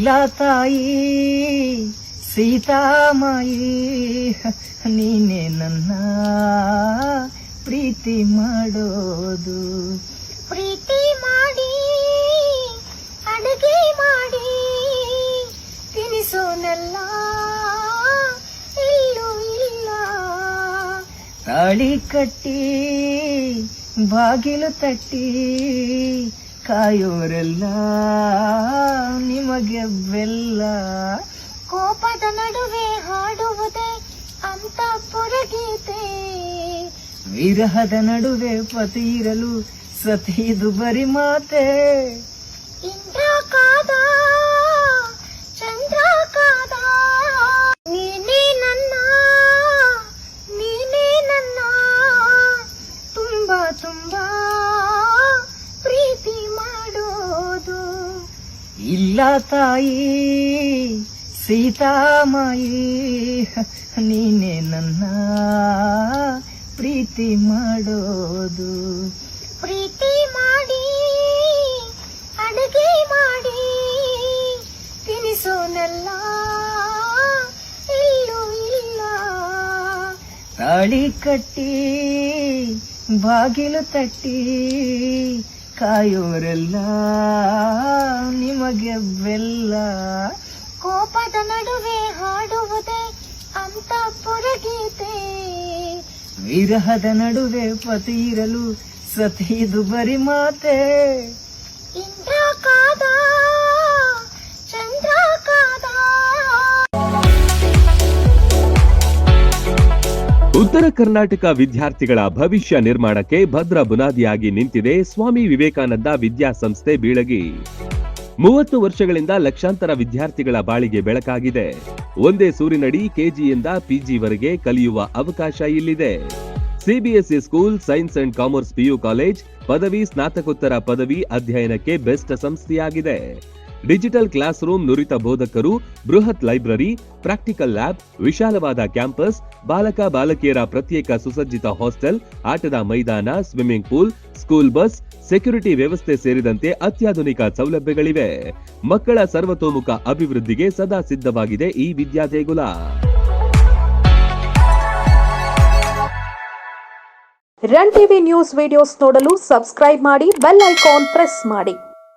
ಇಲ್ಲ ತಾಯಿ ಸೀತಾಮಾಯಿ, ನೀನೇ ನನ್ನ ಪ್ರೀತಿ ಮಾಡೋದು. ಪ್ರೀತಿ ಮಾಡಿ ಅಡುಗೆ ಮಾಡಿ ತಿನಿಸೋನಲ್ಲ ಇಲ್ಲೂ ಇಲ್ಲ. ತಾಳಿ ಕಟ್ಟಿ ಬಾಗಿಲು ತಟ್ಟಿ ಕಾಯೋರೆಲ್ಲ ನಿಮಗೆ ಬೆಲ್ಲ. ಕೋಪದ ನಡುವೆ ಹಾಡುವುದೇ ಅಂತಃಪುರ ಗೀತೆ. ವಿರಹದ ನಡುವೆ ಪತಿ ಇರಲು ಸತಿದು ಬರಿ ಮಾತೆ. ಇಂದ್ರ ಕಾದ ಚಂದ್ರ ಕಾದ ನೀನೇ ನನ್ನ ತುಂಬಾ ತುಂಬಾ ಪ್ರೀತಿ ಮಾಡೋದು. ಇಲ್ಲ ತಾಯಿ ಸೀತಾಮಾಯಿ, ನೀನೇ ನನ್ನ ಪ್ರೀತಿ ಮಾಡೋದು. ಪ್ರೀತಿ ಮಾಡಿ ಅಡುಗೆ ಮಾಡಿ ತಿನಿಸೋನಲ್ಲ ಇಲ್ಲೂ ಇಲ್ಲ. ತಾಳಿ ಕಟ್ಟಿ ಬಾಗಿಲು ತಟ್ಟಿ ಕಾಯೋರೆಲ್ಲ ನಿಮಗೆ ಬೆಲ್ಲ. ಕೋಪದ ನಡುವೆ ಹಾಡುವುದೇ ಅಂತಃಪುರ ಗೀತೆ. ವಿರಹದ ನಡುವೆ ಪತಿ ಇರಲು ಸತಿದು ಬರಿ ಮಾತೆ. ಇಂದ್ರ ಕಾದ ಚಂದ್ರ ಕಾದ. ಉತ್ತರ ಕರ್ನಾಟಕ ವಿದ್ಯಾರ್ಥಿಗಳ ಭವಿಷ್ಯ ನಿರ್ಮಾಣಕ್ಕೆ ಭದ್ರ ಬುನಾದಿಯಾಗಿ ನಿಂತಿದೆ ಸ್ವಾಮಿ ವಿವೇಕಾನಂದ ವಿದ್ಯಾಸಂಸ್ಥೆ ಬೀಳಗಿ. 30 ವರ್ಷಗಳಿಂದ ಲಕ್ಷಾಂತರ ವಿದ್ಯಾರ್ಥಿಗಳ ಬಾಳಿಗೆ ಬೆಳಕಾಗಿದೆ. ಒಂದೇ ಸೂರಿನಡಿ ಕೆಜಿಯಿಂದ ಪಿಜಿವರೆಗೆ ಕಲಿಯುವ ಅವಕಾಶ ಇಲ್ಲಿದೆ. CBSE school, science and commerce PU college, ಪದವಿ ಸ್ನಾತಕೋತ್ತರ ಪದವಿ ಅಧ್ಯಯನಕ್ಕೆ ಬೆಸ್ಟ್ ಸಂಸ್ಥೆಯಾಗಿದೆ. ಡಿಜಿಟಲ್ ಕ್ಲಾಸ್ ರೂಮ್, ನುರಿತ ಬೋಧಕರು, ಬೃಹತ್ ಲೈಬ್ರರಿ, ಪ್ರಾಕ್ಟಿಕಲ್ ಲ್ಯಾಬ್, ವಿಶಾಲವಾದ ಕ್ಯಾಂಪಸ್, ಬಾಲಕ ಬಾಲಕಿಯರ ಪ್ರತ್ಯೇಕ ಸುಸಜ್ಜಿತ ಹಾಸ್ಟೆಲ್, ಆಟದ ಮೈದಾನ, swimming pool, school bus, security ವ್ಯವಸ್ಥೆ ಸೇರಿದಂತೆ ಅತ್ಯಾಧುನಿಕ ಸೌಲಭ್ಯಗಳಿವೆ. ಮಕ್ಕಳ ಸರ್ವತೋಮುಖ ಅಭಿವೃದ್ಧಿಗೆ ಸದಾ ಸಿದ್ಧವಾಗಿದೆ ಈ ವಿದ್ಯಾದೇಗುಲ. ರನ್ ಟಿವಿ ನ್ಯೂಸ್ ವಿಡಿಯೋಸ್ ನೋಡಲು ಸಬ್ಸ್ಕ್ರೈಬ್ ಮಾಡಿ, ಬೆಲ್ ಐಕಾನ್ ಪ್ರೆಸ್ ಮಾಡಿ.